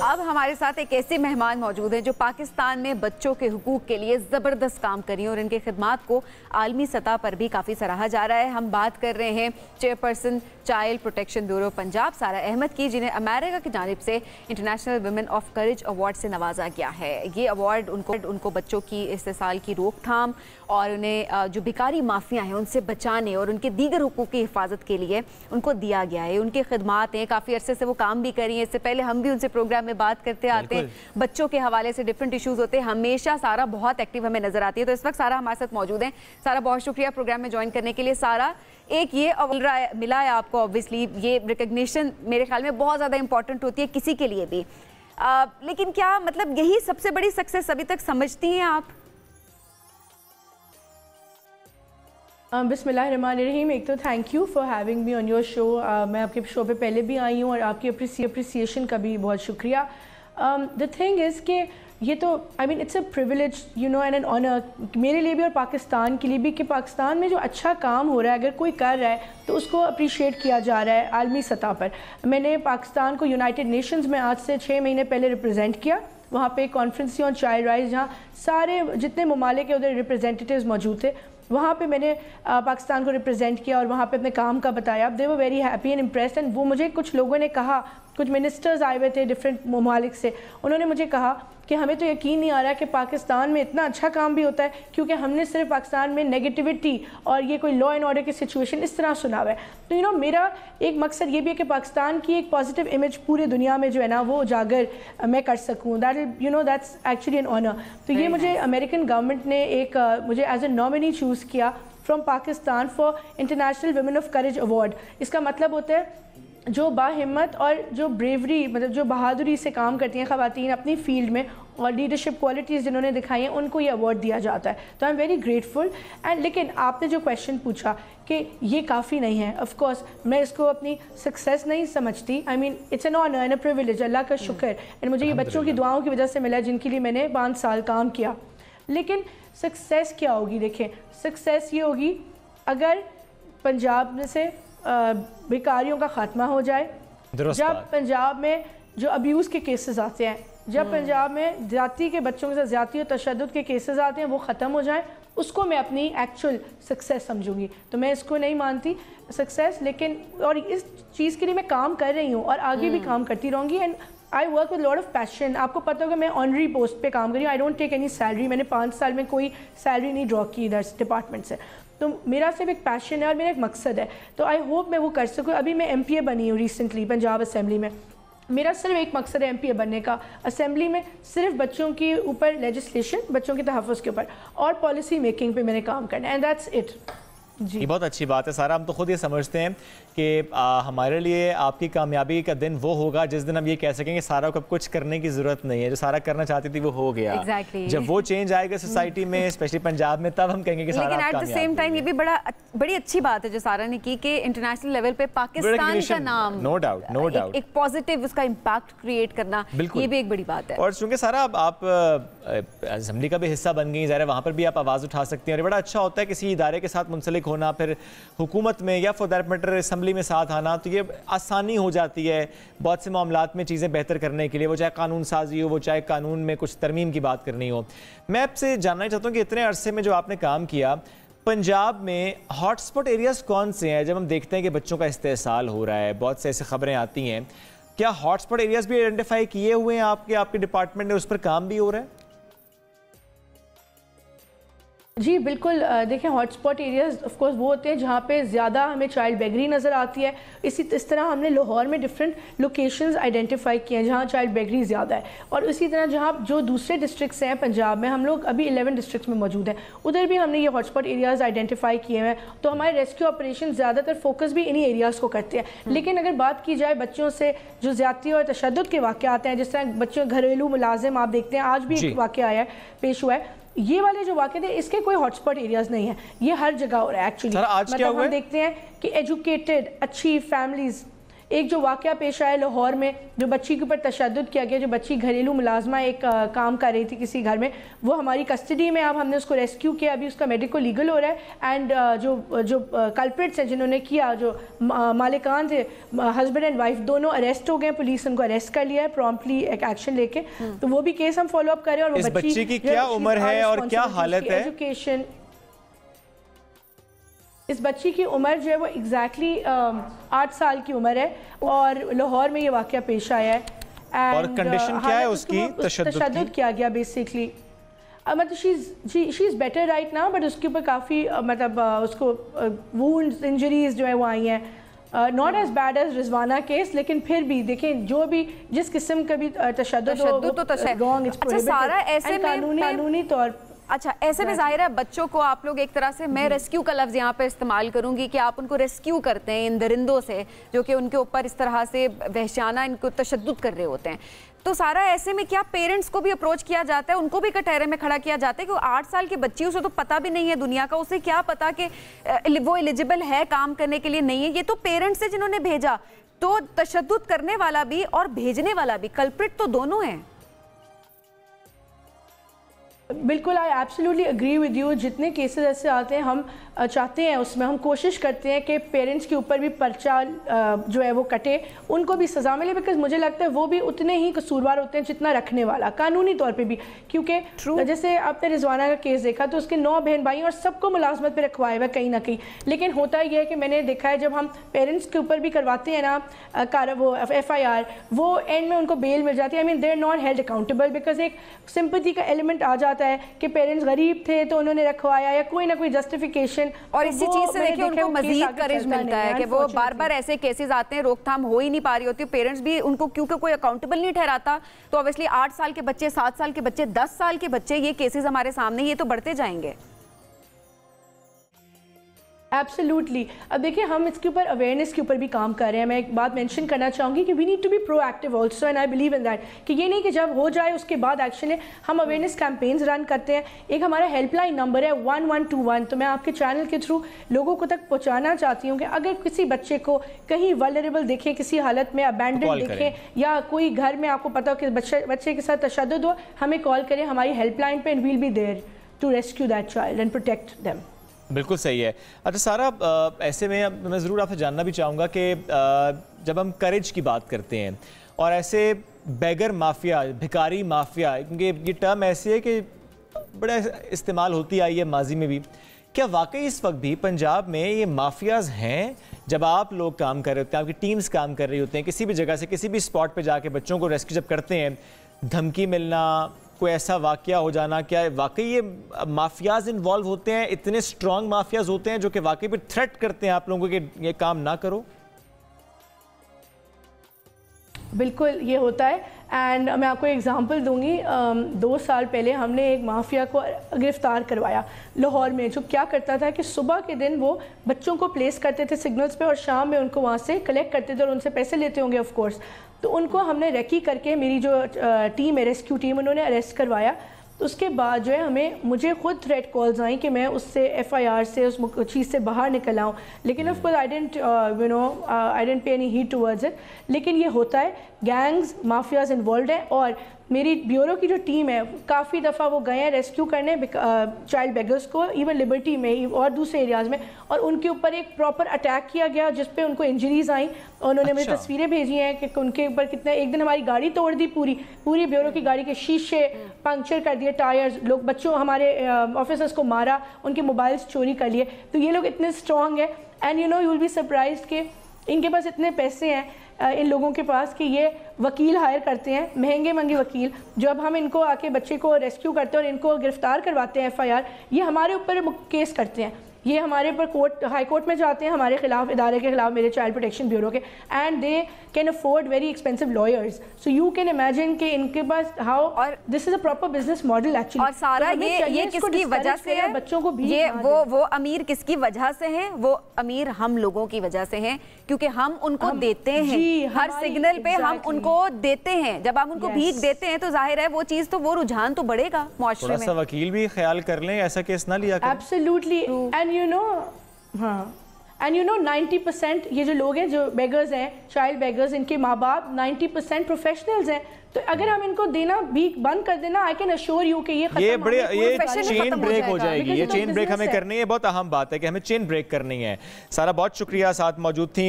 اب ہمارے ساتھ ایک ایسے مہمان موجود ہیں جو پاکستان میں بچوں کے حقوق کے لیے زبردست کام کر رہی ہیں اور ان کی خدمات کو عالمی سطح پر بھی کافی سراہا جا رہا ہے۔ ہم بات کر رہے ہیں chairperson child protection bureau Punjab Sara Ahmed کی، جنہیں امریکہ کی جانب سے international women of courage award سے نوازا گیا ہے۔ یہ ایوارڈ ان کو بچوں کی استحصال کی روک تھام اور انہیں جو بیکاری مافیا ہیں ان سے بچانے اور ان کے دیگر حقوق کی حفاظت کے لیے ان کو دیا گیا ہے۔ ان کی خدمات ہیں، کافی عرصے سے وہ کام بھی کر رہی ہیں۔ اس سے پہلے ہم بھی ان سے پروگرام میں بات کرتے آتے ہیں، بچوں کے حوالے سے ڈیفرنٹ ایشوز ہوتے ہیں۔ ہمیشہ سارہ بہت ایکٹیو ہمیں نظر آتی ہے، تو اس وقت سارہ ہمارے ساتھ موجود ہیں۔ سارہ بہت شکریہ پروگرام میں جوائن کرنے کے لیے۔ سارہ، ایک یہ ملا ہے آپ کو، اوبویسلی یہ ریکگنیشن میرے خیال میں بہت زیادہ امپورٹنٹ ہوتی ہے کسی کے لیے بھی، لیکن کیا مطلب یہی سب سے بڑی سکسیس ابھی تک سمجھتی ہیں آپ؟ بسم اللہ الرحمن الرحیم۔ ایک تو thank you for having me on your show. میں آپ کے شو پہ پہلے بھی آئی ہوں اور آپ کی اپریسیشن کا بھی بہت شکریہ۔ دا تھنگ از کہ یہ تو I mean it's a privilege you know and an honour میرے لیے بھی اور پاکستان کے لیے بھی، کہ پاکستان میں جو اچھا کام ہو رہا ہے اگر کوئی کر رہا ہے تو اس کو اپریشیٹ کیا جا رہا ہے عالمی سطح پر۔ میں نے پاکستان کو یونائٹڈ نیشنز میں آج سے 6 مہینے پہلے ریپرزینٹ کیا۔ وہاں پہ ایک کانفرنس آن چائلڈ رائٹس جہاں سارے جتنے ممالک کے ادھر ریپرزینٹیٹیوز موجود تھے، وہاں پہ میں نے پاکستان کو ریپرزینٹ کیا اور وہاں پہ اپنے کام کا بتایا۔ They were very happy and impressed, and وہ مجھے کچھ لوگوں نے کہا، کچھ منسٹرز آئے ہوئے تھے ڈفرینٹ ممالک سے، انہوں نے مجھے کہا کہ ہمیں تو یقین نہیں آ رہا کہ پاکستان میں اتنا اچھا کام بھی ہوتا ہے، کیونکہ ہم نے صرف پاکستان میں نیگیٹیوٹی اور یہ کوئی لا اینڈ آرڈر کی سچویشن اس طرح سنا ہوا ہے۔ تو میرا ایک مقصد یہ بھی ہے کہ پاکستان کی ایک پازیٹیو امیج پورے دنیا میں جو ہے نا وہ اجاگر میں کر سکوں۔ That's actually an honour. تو یہ مجھے امریکن گورنمنٹ نے ایک مجھے ایز اے نامنی چوز کیا from Pakistan for international women of courage award. اس کا مطلب ہوتا ہے جو باہمت اور جو بریوری، مطلب جو بہادری سے کام کرتی ہیں خواتین اپنی فیلڈ میں اور لیڈرشپ کوالٹیز جنہوں نے دکھائی ہیں، ان کو یہ ایوارڈ دیا جاتا ہے۔ تو I am very grateful. And لیکن آپ نے جو کویشچن پوچھا کہ یہ کافی نہیں ہے، آف کورس میں اس کو اپنی سکسیس نہیں سمجھتی۔ I mean it's an honour and a privilege, Allah کا شکر، اینڈ مجھے یہ بچوں کی دعاؤں کی وجہ سے ملا جن کے لیے میں نے 5 سال کام کیا۔ لیکن سکسیس کیا ہوگی؟ دیکھیں، سکسیس یہ ہوگی اگر پنجاب میں سے بیکاریوں کا خاتمہ ہو جائے، جب پنجاب میں جو ابیوز کے کیسز آتے ہیں، جب پنجاب میں زیادتی کے بچوں کے ساتھ زیادتی اور تشدد کے کیسز آتے ہیں وہ ختم ہو جائیں، اس کو میں اپنی ایکچوئل سکسیس سمجھوں گی۔ تو میں اس کو نہیں مانتی سکسیس، لیکن اور اس چیز کے لیے میں کام کر رہی ہوں اور آگے بھی کام کرتی رہوں گی۔ And I work with lot of passion. آپ کو پتہ ہوگا میں آنری پوسٹ پہ کام کر رہی ہوں، I don't take any salary. میں نے 5 سال میں کوئی سیلری نہیں ڈرا کی ادھر ڈپارٹمنٹ سے۔ تو میرا صرف ایک پیشن ہے اور میرا ایک مقصد ہے، تو آئی ہوپ میں وہ کر سکوں۔ ابھی میں ایم پی اے بنی ہوں ریسنٹلی پنجاب اسمبلی میں۔ میرا صرف ایک مقصد ہے ایم پی اے بننے کا، اسمبلی میں صرف بچوں کے اوپر لیجسلیشن، بچوں کے تحفظ کے اوپر اور پالیسی میکنگ پہ میں نے کام کرنا ہے، اینڈ دیٹس اٹ۔ جی، یہ بہت اچھی بات ہے سارہ۔ ہم تو خود یہ سمجھتے ہیں کہ ہمارے لیے آپ کی کامیابی کا دن وہ ہوگا جس دن ہم یہ کہہ سکیں کہ سارہ کو اب کچھ کرنے کی ضرورت نہیں ہے، جو سارہ کرنا چاہتی تھی وہ ہو گیا۔ جب وہ چینج آئے گا سوسائٹی میں، اسپیشلی پنجاب میں، تب ہم کہیں گے کہ سارہ لیکن ایٹ دا سیم ٹائم یہ بھی بڑی اچھی بات ہے جو سارہ نے کی کہ انٹرنیشنل لیول پہ پاکستان کا نام، نو ڈاؤٹ ایک پازیٹیو اس کا امپیکٹ کریٹ کرنا، یہ بھی ایک بڑی بات ہے۔ اور چونکہ سارہ آپ اسمبلی کا بھی حصہ بن گئی، ظاہر ہے وہاں پر بھی آپ آواز اٹھا سکتی ہیں، اور یہ بڑا اچھا ہوتا ہے کسی ادارے کے ساتھ منسلک ہونا، پھر حکومت میں یا فار دیٹ میٹر اسمبلی میں ساتھ آنا، تو یہ آسانی ہو جاتی ہے بہت سے معاملات میں چیزیں بہتر کرنے کے لیے، وہ چاہے قانون سازی ہو، وہ چاہے قانون میں کچھ ترمیم کی بات کرنی ہو۔ میں آپ سے جاننا چاہتا ہوں کہ اتنے عرصے میں جو آپ نے کام کیا، پنجاب میں ہاٹ سپاٹ ایریاز کون سے ہیں؟ جب ہم دیکھتے ہیں کہ بچوں کا استحصال ہو رہا ہے، بہت سے ایسے خبریں آتی ہیں، کیا ہاٹ سپاٹ ایریاز بھی آئیڈینٹیفائی کیے ہوئے ہیں آپ کے ڈپارٹمنٹ نے، اس پر کام بھی ہو رہا ہے؟ جی بالکل۔ دیکھیں، hot spot areas of course وہ ہوتے ہیں جہاں پہ زیادہ ہمیں چائلڈ بیگری نظر آتی ہے۔ اس طرح ہم نے لاہور میں ڈفرینٹ لوکیشنز آئیڈینٹیفائی کیے ہیں جہاں چائلڈ بیگری زیادہ ہے، اور اسی طرح جہاں جو دوسرے ڈسٹرکٹس ہیں پنجاب میں، ہم لوگ ابھی 11 ڈسٹرکٹس میں موجود ہیں، ادھر بھی ہم نے یہ ہاٹ سپاٹ ایریاز آئیڈینٹیفائی کیے ہیں۔ تو ہمارے ریسکیو آپریشن زیادہ تر فوکس بھی انہی ایریاز کو کرتے ہیں۔ لیکن اگر بات کی جائے بچوں سے جو زیادتی اور تشدد کے واقعات ہیں، جس طرح بچوں گھریلو ملازم آپ دیکھتے ہیں، آج بھی ایک واقعہ آیا ہے، پیش ہوا ہے، یہ والے جو واقع تھے اس کے کوئی ہاٹ سپاٹ ایریاز نہیں ہیں، یہ ہر جگہ ہو رہا ہے ایکچولی۔ مطلب ہم دیکھتے ہیں کہ ایجوکیٹڈ اچھی فیملیز ایک جو واقعہ پیش آیا لاہور میں جو بچی کے اوپر تشدد کیا گیا, جو بچی گھریلو ملازمہ ایک کام کر رہی تھی کسی گھر میں, وہ ہماری کسٹڈی میں, اب ہم نے اس کو ریسکیو کیا, ابھی اس کا میڈیکو لیگل ہو رہا ہے. اینڈ جو کلپریٹس ہیں جنہوں نے کیا, جو مالکان تھے ہسبینڈ اینڈ وائف دونوں اریسٹ ہو گئے, پولیس ان کو اریسٹ کر لیا ہے پرومپٹلی ایکشن لے کے. تو وہ بھی کیس ہم فالو اپ کر رہے ہیں. اور اس بچی کی کیا عمر ہے اور کیا حالت ہے؟ ایجوکیشن, اس بچی کی عمر جو ہے وہ ایگزیکٹلی 8 سال کی عمر ہے اور لاہور میں یہ واقعہ پیش آیا ہے. اور کنڈیشن کیا ہے اس کی تشدد کیا گیا بیسکلی. مطلب شی از بیٹر رائٹ نا, بٹ اس کے اوپر کافی مطلب اس کو وونڈز انجریز جو ہے وہ آئی ہیں. Not as bad as Rizwana case, لیکن پھر بھی دیکھیں جو بھی جس قسم کا بھی تشدد قانونی طور. اچھا, ایسے میں ظاہر ہے بچوں کو آپ لوگ ایک طرح سے, میں ریسکیو کا لفظ یہاں پہ استعمال کروں گی کہ آپ ان کو ریسکیو کرتے ہیں ان درندوں سے جو کہ ان کے اوپر اس طرح سے وحشیانہ ان کو تشدد کر رہے ہوتے ہیں. تو سارا ایسے میں کیا پیرنٹس کو بھی اپروچ کیا جاتا ہے, ان کو بھی کٹہرے میں کھڑا کیا جاتا ہے کہ وہ 8 سال کی بچی, اسے تو پتہ بھی نہیں ہے دنیا کا, اسے کیا پتا کہ وہ ایلیجیبل ہے کام کرنے کے لیے نہیں ہے. یہ تو پیرنٹس ہیں جنہوں نے بھیجا, تو تشدد کرنے والا بھی اور بھیجنے والا بھی, کلپریٹ تو دونوں ہیں. بالکل, آئی ایبسلیوٹلی اگری ود یو. جتنے کیسز ایسے آتے ہیں ہم چاہتے ہیں, اس میں ہم کوشش کرتے ہیں کہ پیرنٹس کے اوپر بھی پرچہ جو ہے وہ کٹے, ان کو بھی سزا ملے, بیکاز مجھے لگتا ہے وہ بھی اتنے ہی قصوروار ہوتے ہیں جتنا رکھنے والا قانونی طور پہ بھی. کیونکہ جیسے آپ نے رضوانہ کا کیس دیکھا تو اس کے 9 بہن بھائی اور سب کو ملازمت پہ رکھوایا ہوا کہیں نہ کہیں, لیکن ہوتا یہ ہے کہ میں نے دیکھا ہے جب ہم پیرنٹس کے اوپر بھی کرواتے ہیں نا وہ FIR, وہ اینڈ میں ان کو بیل مل جاتی ہے. I mean they are not held accountable, because ایک سمپتھی کا ایلیمنٹ آ جاتا ہے کہ پیرنٹس غریب تھے تو انہوں نے رکھوایا, یا کوئی نہ کوئی جسٹیفیکیشن. اور اسی چیز سے دیکھیں ان کو مزید کریج ملتا ہے کہ وہ بار بار ایسے کیسز آتے ہیں, روک تھام ہو ہی نہیں پا رہی ہوتی, پیرنٹس بھی ان کو کیونکہ کوئی اکاؤنٹیبل نہیں ٹھہراتا, تو obviously 8 سال کے بچے, 7 سال کے بچے, 10 سال کے بچے, یہ کیسز ہمارے سامنے, یہ تو بڑھتے جائیں گے. ایبسلیوٹلی. اب دیکھیں ہم اس کے اوپر اویئرنیس کے اوپر بھی کام کر رہے ہیں. میں ایک بات مینشن کرنا چاہوں گی کہ we need to be proactive also, and I believe in that, کہ یہ نہیں کہ جب ہو جائے اس کے بعد ایکشن ہے. ہم اویئرنیس کیمپینز رن کرتے ہیں. ایک ہمارا ہیلپ لائن نمبر ہے 1121, تو میں آپ کے چینل کے تھرو لوگوں کو تک پہنچانا چاہتی ہوں کہ اگر کسی بچے کو کہیں ولنریبل دیکھیں, کسی حالت میں ابینڈنڈ دیکھیں, یا کوئی گھر میں آپ کو پتا ہو کہ بچے کے ساتھ تشدد ہو, ہمیں کال کریں ہماری ہیلپ لائن پہ, and we'll be there to rescue that child and protect them. بالکل صحیح ہے. اچھا سارا, ایسے میں ضرور آپ سے جاننا بھی چاہوں گا کہ جب ہم کریج کی بات کرتے ہیں اور ایسے بیگر مافیا, بھکاری مافیا, کیونکہ یہ ٹرم ایسی ہے کہ بڑا استعمال ہوتی آئی ہے ماضی میں بھی, کیا واقعی اس وقت بھی پنجاب میں یہ مافیاز ہیں؟ جب آپ لوگ کام کر رہے ہوتے ہیں, آپ کی ٹیمز کام کر رہی ہوتے ہیں, کسی بھی جگہ سے کسی بھی اسپاٹ پہ جا کے بچوں کو ریسکیو جب کرتے ہیں, دھمکی ملنا, کوئی ایسا واقعہ ہو جانا, کیا واقعی یہ مافیاز انوالو ہوتے ہیں, اتنے سٹرونگ مافیاز ہوتے ہیں جو کہ واقعی بھی تھریٹ کرتے ہیں آپ لوگوں کو کہ یہ کام نہ کرو؟ بالکل یہ ہوتا ہے. اینڈ میں آپ کو ایگزامپل دوں گی. 2 سال پہلے ہم نے ایک مافیا کو گرفتار کروایا لاہور میں, جو کیا کرتا تھا کہ صبح کے دن وہ بچوں کو پلیس کرتے تھے سگنلز پہ, اور شام میں ان کو وہاں سے کلیکٹ کرتے تھے, اور ان سے پیسے لیتے ہوں گے آف کورس. تو ان کو ہم نے ریکی کر کے, میری جو ٹیم ہے ریسکیو ٹیم, انہوں نے اریسٹ کروایا. تو اس کے بعد جو ہے مجھے خود تھریٹ کالز آئیں کہ میں اس سے FIR سے اس چیز سے باہر نکل آؤں, لیکن of course I didn't pay any heed towards it. لیکن یہ ہوتا ہے, گینگز مافیاز انوالوڈ ہیں, اور میری بیورو کی جو ٹیم ہے کافی دفعہ وہ گئے ہیں ریسکیو کرنے چائلڈ بیگرز کو, ایون لبرٹی میں اور دوسرے ایریاز میں, اور ان کے اوپر ایک پراپر اٹیک کیا گیا جس پہ ان کو انجریز آئیں. انہوں نے مجھے تصویریں بھیجی ہیں کہ ان کے اوپر کتنے, ایک دن ہماری گاڑی توڑ دی, پوری بیورو کی گاڑی کے شیشے پنکچر کر دیے, ٹائرز, لوگ بچوں ہمارے آفیسرز کو مارا, ان کے موبائلز چوری کر لیے. تو یہ لوگ اتنے اسٹرانگ ہیں, and you will be surprised کہ ان کے پاس اتنے پیسے ہیں ان لوگوں کے پاس کہ یہ وکیل ہائر کرتے ہیں, مہنگے وکیل, جو اب ہم ان کو آ کے بچے کو ریسکیو کرتے ہیں اور ان کو گرفتار کرواتے ہیں FIR, یہ ہمارے اوپر کیس کرتے ہیں, یہ ہمارے اوپر ہائی کورٹ میں جاتے ہیں ہمارے خلاف, ادارے کے خلاف, میرے چائلڈ پروٹیکشن بیورو کے, and they can afford very expensive lawyers. So you can imagine کہ ان کے پاس ہاؤ, اور this is a proper business model actually. اور سارا یہ کس کی وجہ سے ہے, بچوں کو بھی یہ وہ امیر کس کی وجہ سے ہیں, وہ امیر ہم لوگوں کی وجہ سے ہیں, کیونکہ ہم ان کو دیتے ہیں, ہر سگنل پہ ہم ان کو دیتے ہیں. جب ہم ان کو بھیک دیتے ہیں تو ظاہر ہے وہ چیز تو, وہ رجحان تو بڑھے گا معاشرے میں. تھوڑا سا وکیل بھی خیال کر لیں, ایسا کیس نہ لیا کریں. ایبسلیوٹلی. اینڈ ہاں, اینڈ 90% یہ جو لوگ ہیں جو بیگرز ہیں چائلڈ بیگرز ان کے ماں باپ 90% پروفیشنلز ہیں تو اگر ہم ان کو دینا بھی بند کر دینا آئی کین اشور یو کہ یہ چین بریک ہو جائے گی. یہ چین بریک ہمیں کرنی ہے, بہت اہم بات ہے کہ ہمیں چین بریک کرنی ہے. سارا بہت شکریہ, ساتھ موجود تھیں.